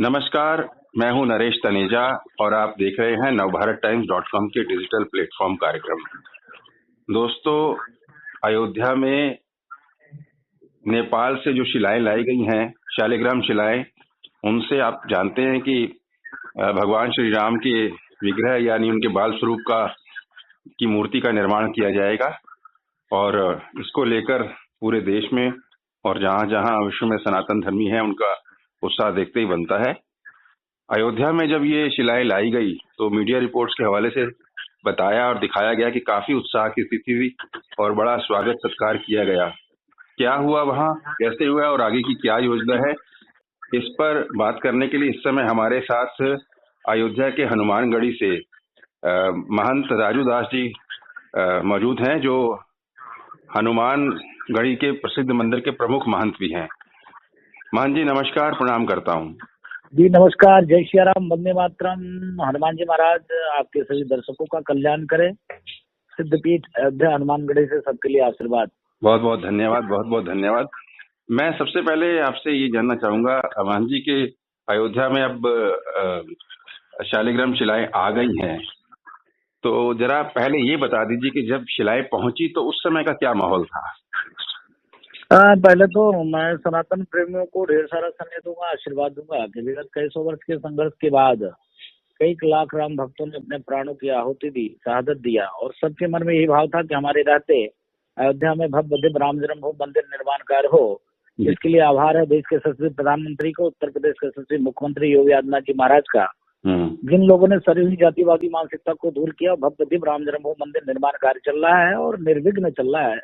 नमस्कार, मैं हूं नरेश तनेजा और आप देख रहे हैं navbharatttimes.com के डिजिटल प्लेटफॉर्म कार्यक्रम। दोस्तों, अयोध्या में नेपाल से जो शिलाएं लाई गई हैं, शालिग्राम शिलाएं, उनसे आप जानते हैं कि भगवान श्री राम के विग्रह यानी उनके बाल स्वरूप की मूर्ति का निर्माण किया जाएगा और इसको लेकर पूरे देश में और जहां जहां विश्व में सनातन धर्मी है उनका उत्साह देखते ही बनता है। अयोध्या में जब ये शिलाएं लाई गई तो मीडिया रिपोर्ट्स के हवाले से बताया और दिखाया गया कि काफी उत्साह की स्थिति थी और बड़ा स्वागत सत्कार किया गया। क्या हुआ वहां, कैसे हुआ और आगे की क्या योजना है, इस पर बात करने के लिए इस समय हमारे साथ अयोध्या के हनुमानगढ़ी से महंत राजू दास जी मौजूद हैं, जो हनुमानगढ़ी के प्रसिद्ध मंदिर के प्रमुख महंत भी हैं। महंत जी नमस्कार, प्रणाम करता हूँ। जी नमस्कार, जय श्री राम, वंदे मातरम। हनुमान जी महाराज आपके सभी दर्शकों का कल्याण करें। सिद्धपीठ अयोध्या हनुमानगढ़ी से सबके लिए आशीर्वाद। बहुत बहुत धन्यवाद, बहुत बहुत धन्यवाद। मैं सबसे पहले आपसे ये जानना चाहूंगा, महंत जी के अयोध्या में अब शालिग्राम शिलाएं आ गई हैं, तो जरा पहले ये बता दीजिए कि जब शिलाएं पहुंची तो उस समय का क्या माहौल था? पहले तो मैं सनातन प्रेमियों को ढेर सारा समय दूंगा, आशीर्वाद दूंगा कि विगत कई सौ वर्ष के संघर्ष के बाद कई लाख राम भक्तों ने अपने प्राणों की आहुति दी, शहादत दिया और सबके मन में यही भाव था कि हमारे रहते अयोध्या में भव्य दिव्य राम जन्मभूमि मंदिर निर्माण कार्य हो। इसके लिए आभार है देश के यशस्वी प्रधानमंत्री को, उत्तर प्रदेश के यशस्वी मुख्यमंत्री योगी आदित्यनाथ जी महाराज का, जिन लोगों ने सभी जातिवादी मानसिकता को दूर किया। भव्य दिव्य राम जन्मभूमि मंदिर निर्माण कार्य चल रहा है और निर्विघ्न चल रहा है।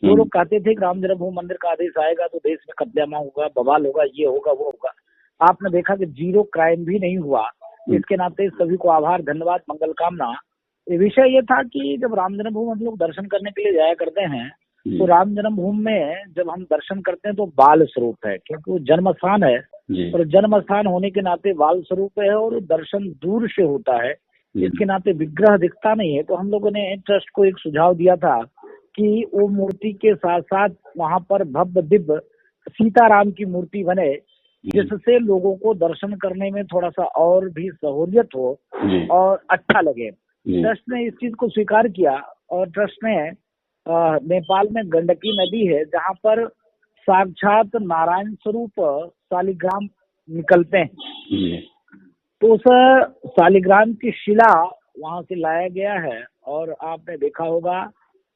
वो लोग कहते थे कि राम जन्मभूमि मंदिर का आदेश आएगा तो देश में कत्लेआम होगा, बवाल होगा, ये होगा वो होगा। आपने देखा कि जीरो क्राइम भी नहीं हुआ। इसके नाते सभी को आभार, धन्यवाद, मंगल कामना। विषय ये था कि जब राम जन्मभूमि हम लोग दर्शन करने के लिए जाया करते हैं तो राम जन्मभूमि में जब हम दर्शन करते हैं तो बाल स्वरूप है, क्योंकि वो जन्म स्थान है और जन्म स्थान होने के नाते बाल स्वरूप है और दर्शन दूर से होता है। इसके नाते विग्रह दिखता नहीं है। तो हम लोगों ने ट्रस्ट को एक सुझाव दिया था कि वो मूर्ति के साथ साथ वहां पर भव्य दिव्य सीताराम की मूर्ति बने, जिससे लोगों को दर्शन करने में थोड़ा सा और भी सहूलियत हो और अच्छा लगे। ट्रस्ट ने इस चीज को स्वीकार किया और ट्रस्ट ने नेपाल में गंडकी नदी है जहां पर साक्षात नारायण स्वरूप शालिग्राम निकलते हैं, तो उस शालिग्राम की शिला वहां से लाया गया है। और आपने देखा होगा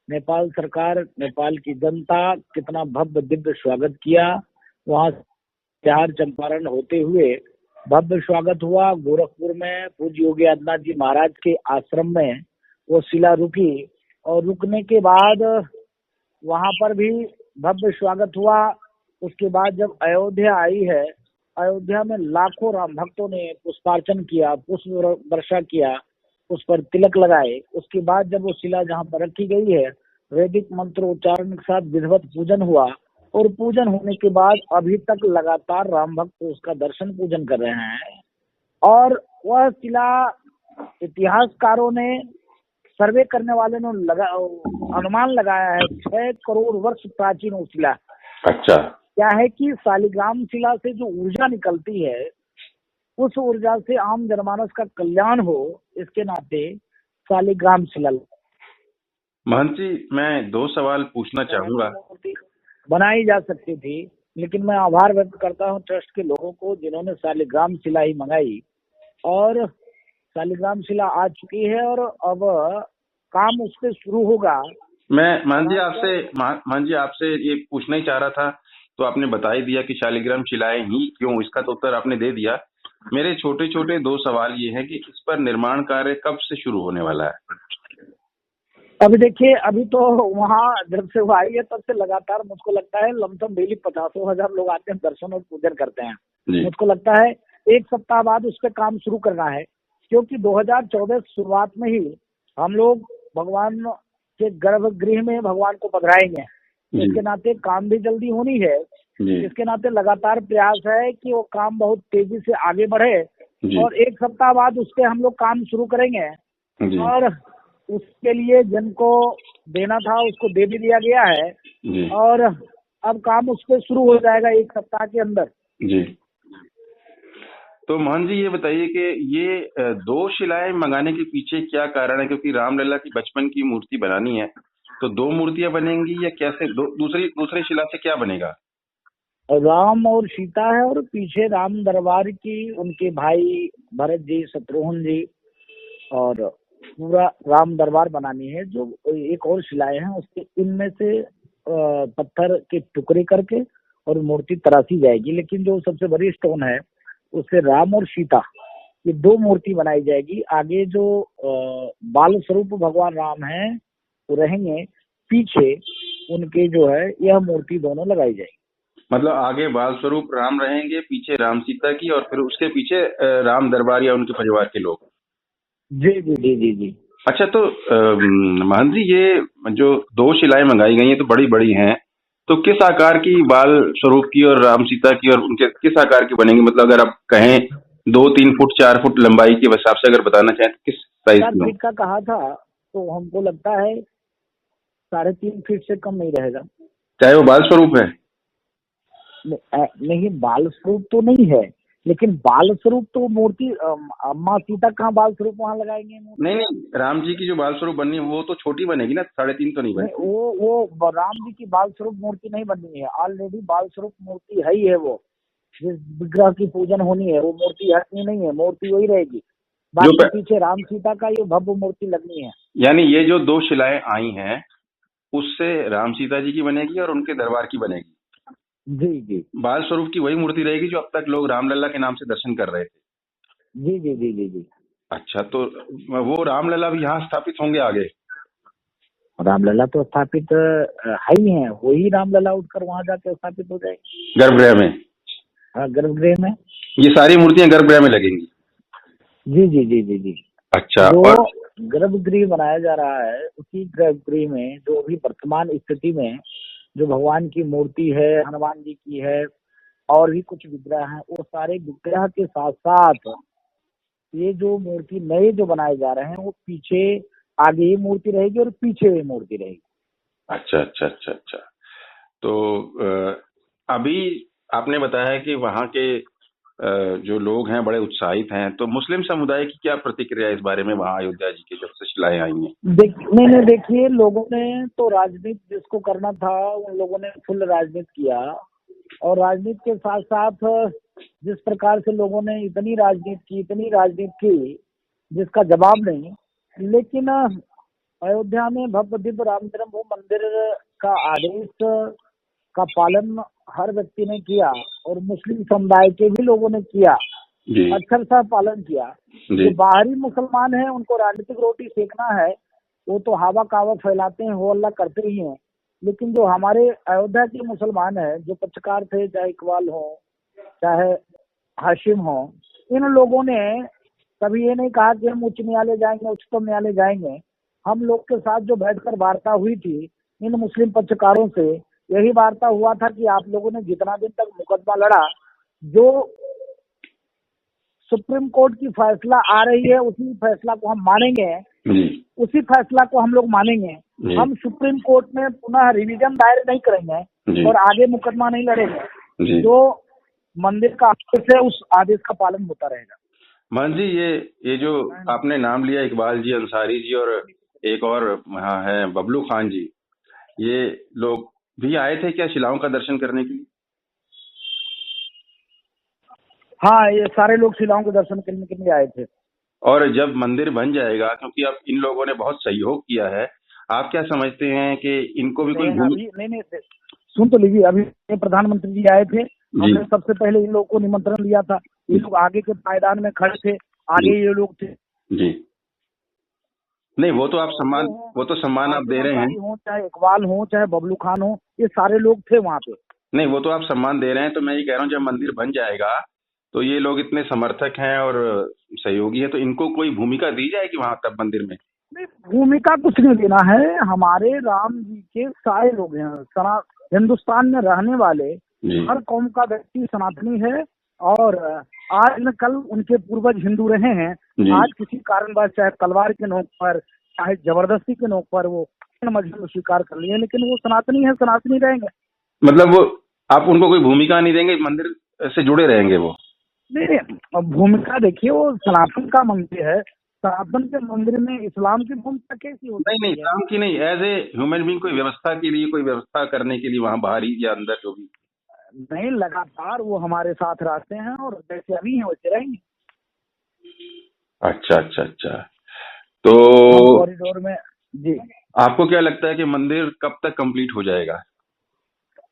नेपाल सरकार, नेपाल की जनता कितना भव्य दिव्य स्वागत किया। वहां त्योहार चंपारण होते हुए भव्य स्वागत हुआ। गोरखपुर में पूज्य योगी आदित्यनाथ जी महाराज के आश्रम में वो शिला रुकी और रुकने के बाद वहां पर भी भव्य स्वागत हुआ। उसके बाद जब अयोध्या आई है, अयोध्या में लाखों राम भक्तों ने पुष्पार्चन किया, पुष्प वर्षा किया, उस पर तिलक लगाए। उसके बाद जब वो शिला जहाँ पर रखी गई है, वैदिक मंत्र उच्चारण के साथ विधिवत पूजन हुआ और पूजन होने के बाद अभी तक लगातार राम भक्त उसका दर्शन पूजन कर रहे हैं। और वह शिला इतिहासकारों ने, सर्वे करने वाले ने अनुमान लगाया है 6 करोड़ वर्ष प्राचीन वो शिला। अच्छा, क्या है कि शालिग्राम शिला से जो ऊर्जा निकलती है, उस ऊर्जा से आम जनमानस का कल्याण हो, इसके नाते शालिग्राम शिला। महंत जी, मैं 2 सवाल पूछना चाहूंगा। बनाई जा सकती थी, लेकिन मैं आभार व्यक्त करता हूं ट्रस्ट के लोगों को जिन्होंने शालिग्राम शिला ही मंगाई और शालिग्राम शिला आ चुकी है और अब काम उस पर शुरू होगा। मैं महंत जी आपसे ये पूछना ही चाह रहा था, तो आपने बता ही दिया कि शालिग्राम शिलाएं ही क्यों, इसका तो उत्तर आपने दे दिया। मेरे छोटे छोटे 2 सवाल ये हैं कि इस पर निर्माण कार्य कब से शुरू होने वाला है? अभी देखिए, अभी तो वहाँ जब से वो आई है तब से लगातार मुझको लगता है लमसम डेली 50,000 लोग आते हैं, दर्शन और पूजन करते हैं। मुझको लगता है 1 सप्ताह बाद उस पर काम शुरू करना है, क्योंकि 2014 शुरुआत में ही हम लोग भगवान के गर्भगृह में भगवान को पधराएंगे। इसके नाते काम भी जल्दी होनी है। इसके नाते लगातार प्रयास है कि वो काम बहुत तेजी से आगे बढ़े और 1 सप्ताह बाद उस पर हम लोग काम शुरू करेंगे। और उसके लिए जिनको देना था उसको दे भी दिया गया है और अब काम उस पर शुरू हो जाएगा 1 सप्ताह के अंदर। तो मोहन जी ये बताइए कि ये दो शिलाएं मंगाने के पीछे क्या कारण है, क्योंकि रामलला की बचपन की मूर्ति बनानी है, तो दो मूर्तियां बनेंगी या कैसे? दूसरी शिला से क्या बनेगा? राम और सीता है, और पीछे राम दरबार की उनके भाई भरत जी, शत्रुघ्न जी, और पूरा राम दरबार बनानी है। जो एक और शिलाएं हैं उसके इनमें से पत्थर के टुकड़े करके और मूर्ति तराशी जाएगी, लेकिन जो सबसे बड़ी स्टोन है उससे राम और सीता ये दो मूर्ति बनाई जाएगी। आगे जो बाल स्वरूप भगवान राम है वो रहेंगे, पीछे उनके जो है यह मूर्ति दोनों लगाई जाएगी। मतलब आगे बाल स्वरूप राम रहेंगे, पीछे राम सीता की, और फिर उसके पीछे राम दरबार या उनके परिवार के लोग। जी जी जी जी जी। अच्छा, तो मोहन जी ये जो दो शिलाएं मंगाई गई हैं तो बड़ी बड़ी हैं, तो किस आकार की बाल स्वरूप की और राम सीता की और उनके किस आकार की बनेंगी? मतलब अगर आप कहें 2-3 फुट 4 फुट लंबाई के हिसाब से अगर बताना चाहें तो किस साइज चार में? फीट का कहा था, तो हमको लगता है 3.5 फीट से कम नहीं रहेगा। चाहे वो बाल स्वरूप है? नहीं, बाल स्वरूप तो नहीं है, लेकिन बाल स्वरूप तो मूर्ति माँ सीता कहाँ बाल स्वरूप वहां लगाएंगे मूर्ति? नहीं नहीं, राम जी की जो बाल स्वरूप बननी है वो तो छोटी बनेगी ना, 3.5 तो नहीं नहीं, बनेगी। वो राम जी की बाल स्वरूप मूर्ति नहीं बननी है, ऑलरेडी बाल स्वरूप मूर्ति है ही है। वो जिस विग्रह की पूजन होनी है वो मूर्ति हटनी नहीं है, मूर्ति वही रहेगी। बाकी पीछे राम सीता का ये भव्य मूर्ति लगनी है। यानी ये जो दो शिलाएं आई हैं उससे राम सीता जी की बनेगी और उनके दरबार की बनेगी। जी जी। बाल स्वरूप की वही मूर्ति रहेगी जो अब तक लोग रामलला के नाम से दर्शन कर रहे थे। जी जी जी जी जी। अच्छा, तो वो रामलला भी यहाँ स्थापित होंगे आगे? रामलला तो स्थापित है ही है, वही रामलला उठकर वहां जाके स्थापित हो जाएगी गर्भगृह में? हाँ, गर्भगृह में। ये सारी मूर्तियां गर्भगृह में लगेंगी? जी जी जी जी जी। अच्छा। जो और गर्भगृह बनाया जा रहा है उसी गर्भगृह में जो अभी वर्तमान स्थिति में जो भगवान की मूर्ति है, हनुमान जी की है, और भी कुछ विग्रह हैं, वो सारे विग्रह के साथ साथ ये जो मूर्ति नए जो बनाए जा रहे हैं वो पीछे आगे ही मूर्ति रहेगी और पीछे ही मूर्ति रहेगी। अच्छा अच्छा अच्छा अच्छा। तो अभी आपने बताया कि वहाँ के जो लोग हैं बड़े उत्साहित हैं, तो मुस्लिम समुदाय की क्या प्रतिक्रिया है इस बारे में वहाँ अयोध्या जी की जब से शिलाएं आई हैं? नहीं, देखिए, लोगों ने तो राजनीति जिसको करना था उन लोगों ने फुल राजनीति किया, और राजनीति के साथ साथ जिस प्रकार से लोगों ने इतनी राजनीति की जिसका जवाब नहीं। लेकिन अयोध्या में भव्य दिव्य राम जन्मभूमि मंदिर का आदेश का पालन हर व्यक्ति ने किया, और मुस्लिम समुदाय के भी लोगों ने किया, अक्षर सा पालन किया। जो बाहरी मुसलमान हैं उनको राजनीतिक रोटी सेकना है, वो तो हवा कावा फैलाते हैं, हो अल्लाह करते ही हैं। लेकिन जो हमारे अयोध्या के मुसलमान हैं, जो पत्रकार थे, चाहे इकबाल हो चाहे हाशिम हो, इन लोगों ने कभी ये नहीं कहा कि हम उच्च न्यायालय जाएंगे, उच्चतम न्यायालय जाएंगे। हम लोग के साथ जो बैठकर वार्ता हुई थी इन मुस्लिम पत्रकारों से, यही वार्ता हुआ था कि आप लोगों ने जितना दिन तक मुकदमा लड़ा, जो सुप्रीम कोर्ट की फैसला आ रही है उसी फैसला को हम मानेंगे, उसी फैसला को हम लोग मानेंगे। हम सुप्रीम कोर्ट में पुनः रिवीजन दायर नहीं करेंगे और आगे मुकदमा नहीं लड़ेंगे। जो मंदिर का आदेश है उस आदेश का पालन होता रहेगा। मान जी, ये जो आपने नाम लिया, इकबाल जी, अंसारी जी, और एक और यहाँ है बबलू खान जी, ये लोग भी आए थे क्या शिलाओं का दर्शन करने के लिए? हाँ, ये सारे लोग शिलाओं के दर्शन करने के लिए आए थे। और जब मंदिर बन जाएगा, क्योंकि अब इन लोगों ने बहुत सहयोग किया है, आप क्या समझते हैं कि इनको भी कोई नहीं, सुन तो लीजिए, अभी प्रधानमंत्री जी आए थे, हमने सबसे पहले इन लोगों को निमंत्रण दिया था। ये लोग आगे के पायदान में खड़े थे, आगे ये लोग थे जी। नहीं, वो तो आप सम्मान, वो तो सम्मान आप दे रहे हैं, हो चाहे इकबाल हो चाहे बबलू खान हो, ये सारे लोग थे वहाँ पे। नहीं, वो तो आप सम्मान दे रहे हैं। तो मैं ये कह रहा हूँ, जब मंदिर बन जाएगा तो ये लोग इतने समर्थक हैं और सहयोगी है, तो इनको कोई भूमिका दी जाएगी वहाँ तब मंदिर में? नहीं, भूमिका कुछ नहीं देना है। हमारे राम जी के सारे लोग हैं, हिंदुस्तान में रहने वाले हर कौम का व्यक्ति सनातनी है, और आज न कल उनके पूर्वज हिंदू रहे हैं। आज किसी कारणवश, चाहे तलवार के नोक पर, चाहे जबरदस्ती के नोक पर, वो मजहब स्वीकार कर लिए, लेकिन वो सनातनी है, सनातनी रहेंगे। मतलब वो, आप उनको कोई भूमिका नहीं देंगे, मंदिर से जुड़े रहेंगे वो? नहीं नहीं, अब भूमिका देखिए, वो सनातन का मंदिर है, सनातन के मंदिर में इस्लाम की भूमिका कैसी हो नहीं नहीं, सकती है? इस्लाम की नहीं, एज ए ह्यूमन बीइंग कोई व्यवस्था के लिए, कोई व्यवस्था करने के लिए वहां बाहरी या अंदर जो भी। नहीं, लगातार वो हमारे साथ रहते हैं और जैसे अभी हैं वैसे रहेंगे। अच्छा अच्छा अच्छा। तो हम कॉरिडोर में। जी। आपको क्या लगता है कि मंदिर कब तक कंप्लीट हो जाएगा?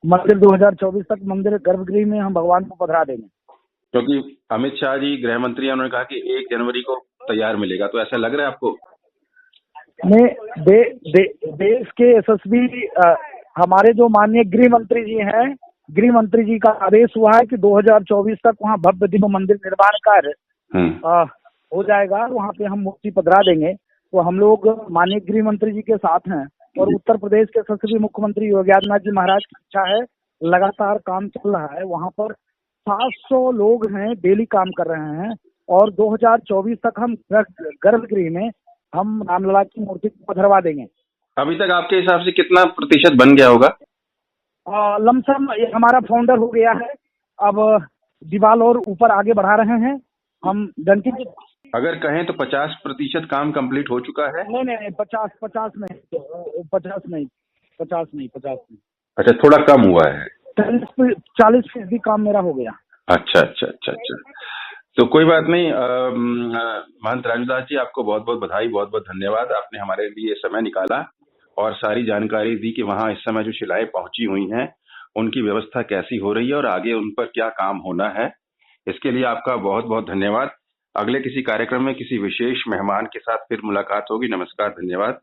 मंदिर 2024 तक मंदिर गर्भगृह में हम भगवान को पधरा देंगे। क्योंकि अमित शाह जी गृह मंत्री हैं, उन्होंने कहा कि 1 जनवरी को तैयार मिलेगा, तो ऐसा लग रहा है आपको? में देश के यशस्वी हमारे जो माननीय गृह मंत्री जी हैं, गृह मंत्री जी का आदेश हुआ है कि 2024 तक वहाँ भव्य दिव्य मंदिर निर्माण कार्य हो जाएगा, वहाँ पे हम मूर्ति पधरा देंगे। तो हम लोग माननीय गृह मंत्री जी के साथ हैं और उत्तर प्रदेश के यशस्वी मुख्यमंत्री योगी आदित्यनाथ जी महाराज की इच्छा है, लगातार काम चल रहा है। वहाँ पर 700 लोग हैं, डेली काम कर रहे हैं और 2024 तक हम गर्भगृह में हम रामलला की मूर्ति को पधरवा देंगे। अभी तक आपके हिसाब से कितना प्रतिशत बन गया होगा? लमसम हमारा फाउंडर हो गया है, अब दीवाल और ऊपर आगे बढ़ा रहे हैं हम डंकी। अगर कहें तो 50% काम कंप्लीट हो चुका है। नहीं नहीं नहीं, 50 नहीं, 50 नहीं। अच्छा, थोड़ा कम हुआ है। 40% काम मेरा हो गया। अच्छा अच्छा अच्छा अच्छा। तो कोई बात नहीं। महंत राजूदास जी, आपको बहुत बहुत बधाई, बहुत बहुत धन्यवाद। आपने हमारे लिए समय निकाला और सारी जानकारी दी कि वहाँ इस समय जो शिलाएं पहुंची हुई हैं उनकी व्यवस्था कैसी हो रही है और आगे उन पर क्या काम होना है। इसके लिए आपका बहुत बहुत धन्यवाद। अगले किसी कार्यक्रम में किसी विशेष मेहमान के साथ फिर मुलाकात होगी। नमस्कार, धन्यवाद।